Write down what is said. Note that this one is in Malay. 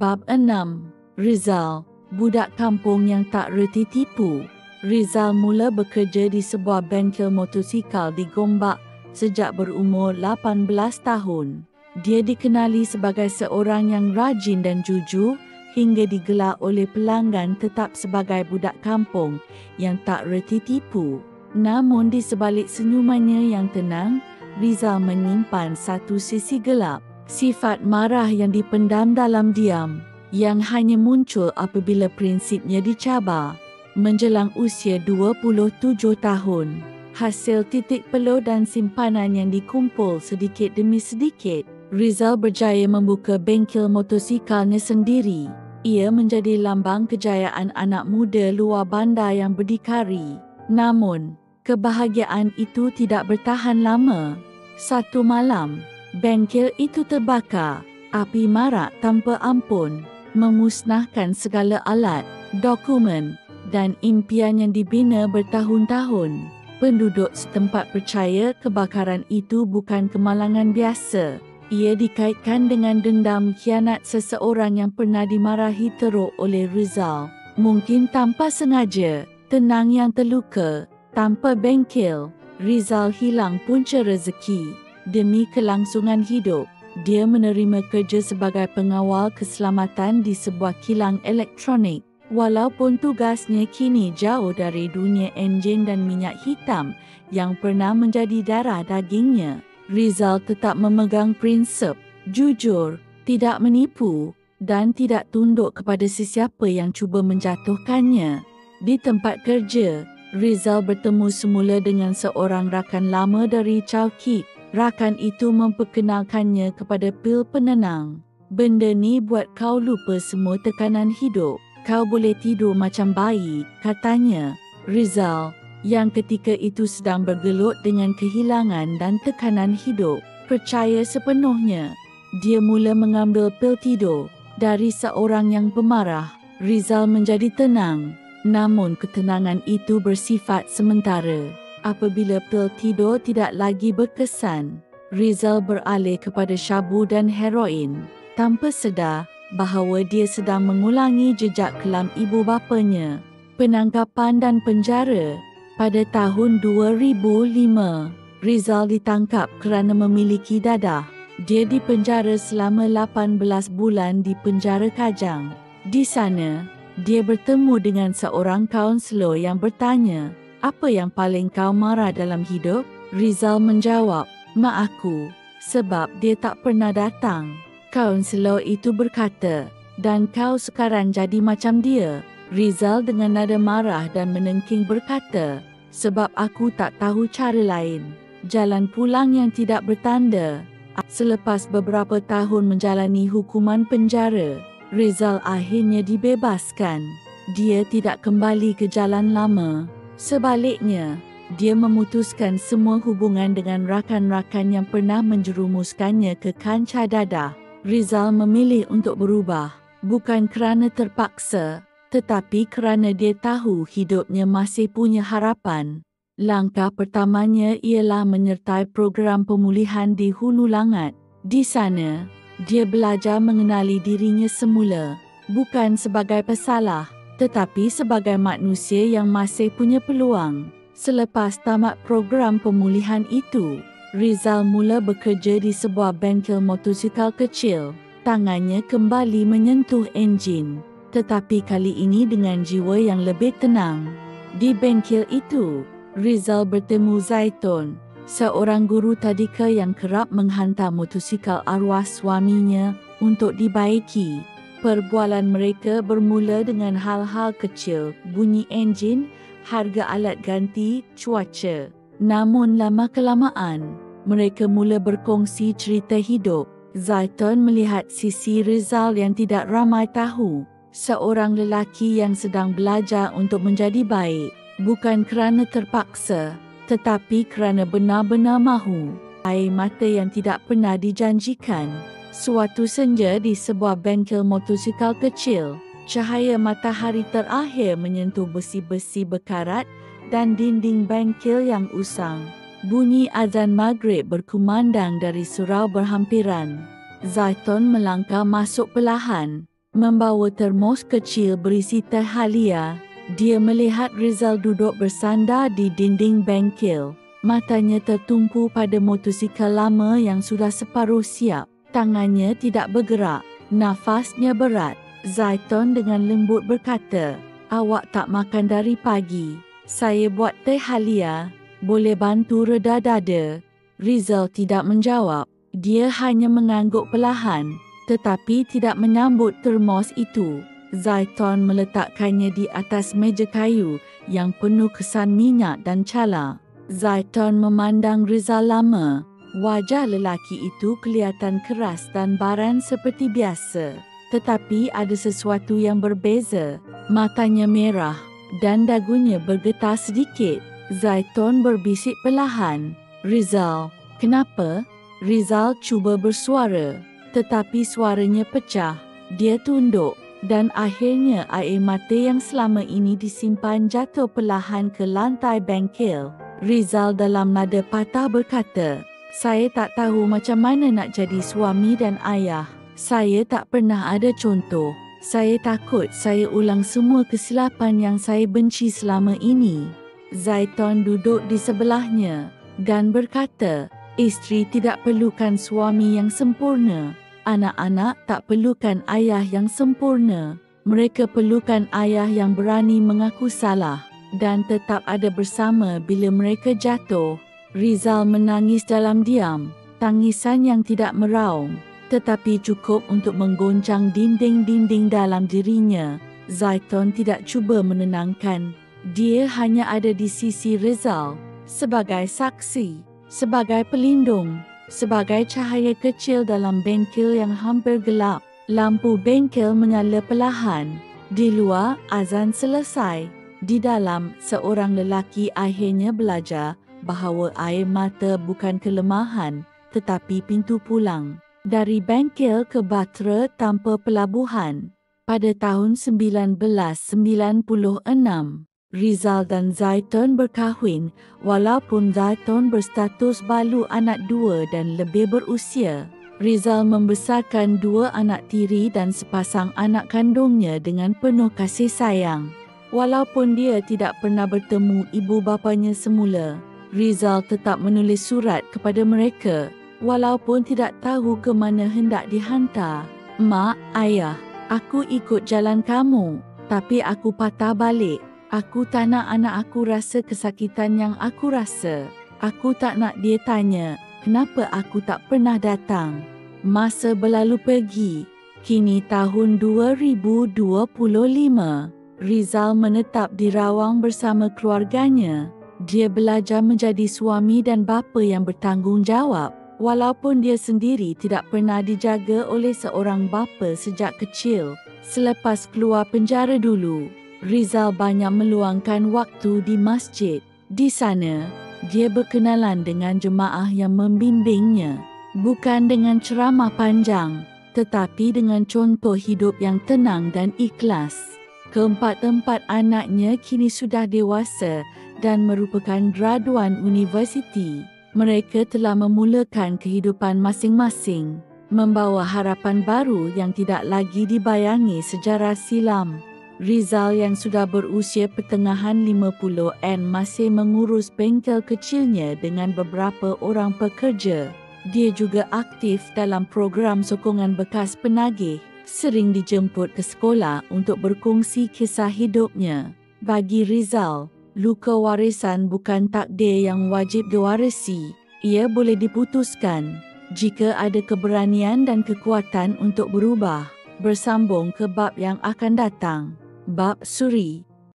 Bab 6. Rizal, budak kampung yang tak reti tipu. Rizal mula bekerja di sebuah bengkel motosikal di Gombak sejak berumur 18 tahun. Dia dikenali sebagai seorang yang rajin dan jujur hingga digelar oleh pelanggan tetap sebagai budak kampung yang tak reti tipu. Namun di sebalik senyumannya yang tenang, Rizal menyimpan satu sisi gelap. Sifat marah yang dipendam dalam diam, yang hanya muncul apabila prinsipnya dicabar. Menjelang usia 27 tahun, hasil titik peluh dan simpanan yang dikumpul sedikit demi sedikit, Rizal berjaya membuka bengkel motosikalnya sendiri. Ia menjadi lambang kejayaan anak muda luar bandar yang berdikari. Namun, kebahagiaan itu tidak bertahan lama. Satu malam, bengkel itu terbakar. Api marak tanpa ampun, memusnahkan segala alat, dokumen dan impian yang dibina bertahun-tahun. Penduduk setempat percaya kebakaran itu bukan kemalangan biasa. Ia dikaitkan dengan dendam khianat seseorang yang pernah dimarahi teruk oleh Rizal. Mungkin tanpa sengaja, tenang yang terluka. Tanpa bengkel, Rizal hilang punca rezeki. Demi kelangsungan hidup, dia menerima kerja sebagai pengawal keselamatan di sebuah kilang elektronik. Walaupun tugasnya kini jauh dari dunia enjin dan minyak hitam yang pernah menjadi darah dagingnya, Rizal tetap memegang prinsip jujur, tidak menipu dan tidak tunduk kepada sesiapa yang cuba menjatuhkannya. Di tempat kerja, Rizal bertemu semula dengan seorang rakan lama dari Chowkit. Rakan itu memperkenalkannya kepada pil penenang. Benda ni buat kau lupa semua tekanan hidup. Kau boleh tidur macam bayi, katanya. Rizal, yang ketika itu sedang bergelut dengan kehilangan dan tekanan hidup, percaya sepenuhnya. Dia mula mengambil pil tidur. Dari seorang yang pemarah, Rizal menjadi tenang. Namun ketenangan itu bersifat sementara. Apabila pil tidur tidak lagi berkesan, Rizal beralih kepada syabu dan heroin, tanpa sedar bahawa dia sedang mengulangi jejak kelam ibu bapanya. Penangkapan dan penjara. Pada tahun 2005, Rizal ditangkap kerana memiliki dadah. Dia dipenjara selama 18 bulan di penjara Kajang. Di sana, dia bertemu dengan seorang kaunselor yang bertanya, "Apa yang paling kau marah dalam hidup?" Rizal menjawab, "Mak aku, sebab dia tak pernah datang." Kaunselor itu berkata, "Dan kau sekarang jadi macam dia?" Rizal dengan nada marah dan menengking berkata, "Sebab aku tak tahu cara lain. Jalan pulang yang tidak bertanda." Selepas beberapa tahun menjalani hukuman penjara, Rizal akhirnya dibebaskan. Dia tidak kembali ke jalan lama. Sebaliknya, dia memutuskan semua hubungan dengan rakan-rakan yang pernah menjerumuskannya ke kancah dadah. Rizal memilih untuk berubah, bukan kerana terpaksa, tetapi kerana dia tahu hidupnya masih punya harapan. Langkah pertamanya ialah menyertai program pemulihan di Hulu Langat. Di sana, dia belajar mengenali dirinya semula, bukan sebagai pesalah, tetapi sebagai manusia yang masih punya peluang. Selepas tamat program pemulihan itu, Rizal mula bekerja di sebuah bengkel motosikal kecil. Tangannya kembali menyentuh enjin, tetapi kali ini dengan jiwa yang lebih tenang. Di bengkel itu, Rizal bertemu Zaitun, seorang guru tadika yang kerap menghantar motosikal arwah suaminya untuk dibaiki. Perbualan mereka bermula dengan hal-hal kecil, bunyi enjin, harga alat ganti, cuaca. Namun lama-kelamaan, mereka mula berkongsi cerita hidup. Zaitun melihat sisi Rizal yang tidak ramai tahu. Seorang lelaki yang sedang belajar untuk menjadi baik, bukan kerana terpaksa, tetapi kerana benar-benar mahu. Air mata yang tidak pernah dijanjikan. Suatu senja di sebuah bengkel motosikal kecil, cahaya matahari terakhir menyentuh besi-besi berkarat dan dinding bengkel yang usang. Bunyi azan maghrib berkumandang dari surau berhampiran. Zaitun melangkah masuk perlahan. membawa termos kecil berisi teh halia. Dia melihat Rizal duduk bersandar di dinding bengkel. Matanya tertumpu pada motosikal lama yang sudah separuh siap. Tangannya tidak bergerak, nafasnya berat. Zaitun dengan lembut berkata, "Awak tak makan dari pagi. Saya buat teh halia. Boleh bantu reda dada?" Rizal tidak menjawab. Dia hanya mengangguk perlahan, tetapi tidak menyambut termos itu. Zaitun meletakkannya di atas meja kayu yang penuh kesan minyak dan cala. Zaitun memandang Rizal lama. Wajah lelaki itu kelihatan keras dan baran seperti biasa. Tetapi ada sesuatu yang berbeza. Matanya merah dan dagunya bergetar sedikit. Zaitun berbisik perlahan, "Rizal, kenapa?" Rizal cuba bersuara, tetapi suaranya pecah. Dia tunduk dan akhirnya air mata yang selama ini disimpan jatuh perlahan ke lantai bengkel. Rizal dalam nada patah berkata, "Saya tak tahu macam mana nak jadi suami dan ayah. Saya tak pernah ada contoh. Saya takut saya ulang semua kesilapan yang saya benci selama ini." Zaitun duduk di sebelahnya dan berkata, "Isteri tidak perlukan suami yang sempurna. Anak-anak tak perlukan ayah yang sempurna. Mereka perlukan ayah yang berani mengaku salah dan tetap ada bersama bila mereka jatuh." Rizal menangis dalam diam, tangisan yang tidak meraung, tetapi cukup untuk menggoncang dinding-dinding dalam dirinya. Zaitun tidak cuba menenangkan. Dia hanya ada di sisi Rizal, sebagai saksi, sebagai pelindung, sebagai cahaya kecil dalam bengkel yang hampir gelap. Lampu bengkel menyala perlahan. Di luar, azan selesai. Di dalam, seorang lelaki akhirnya belajar bahawa air mata bukan kelemahan, tetapi pintu pulang. Dari bengkel ke Batra tanpa pelabuhan. Pada tahun 1996, Rizal dan Zaitun berkahwin walaupun Zaitun berstatus balu anak dua dan lebih berusia. Rizal membesarkan dua anak tiri dan sepasang anak kandungnya dengan penuh kasih sayang. Walaupun dia tidak pernah bertemu ibu bapanya semula, Rizal tetap menulis surat kepada mereka walaupun tidak tahu ke mana hendak dihantar. "Mak, ayah, aku ikut jalan kamu, tapi aku patah balik. Aku tak nak anak aku rasa kesakitan yang aku rasa. Aku tak nak dia tanya, kenapa aku tak pernah datang." Masa berlalu pergi. Kini tahun 2025. Rizal menetap di Rawang bersama keluarganya. Dia belajar menjadi suami dan bapa yang bertanggungjawab. Walaupun dia sendiri tidak pernah dijaga oleh seorang bapa sejak kecil. Selepas keluar penjara dulu, Rizal banyak meluangkan waktu di masjid. Di sana, dia berkenalan dengan jemaah yang membimbingnya. Bukan dengan ceramah panjang, tetapi dengan contoh hidup yang tenang dan ikhlas. Keempat-empat anaknya kini sudah dewasa dan merupakan graduan universiti. Mereka telah memulakan kehidupan masing-masing, membawa harapan baru yang tidak lagi dibayangi sejarah silam. Rizal yang sudah berusia pertengahan 50-an masih mengurus bengkel kecilnya dengan beberapa orang pekerja. Dia juga aktif dalam program sokongan bekas penagih, sering dijemput ke sekolah untuk berkongsi kisah hidupnya. Bagi Rizal, luka warisan bukan takdir yang wajib diwarisi. Ia boleh diputuskan jika ada keberanian dan kekuatan untuk berubah. Bersambung ke bab yang akan datang. Bab Suri.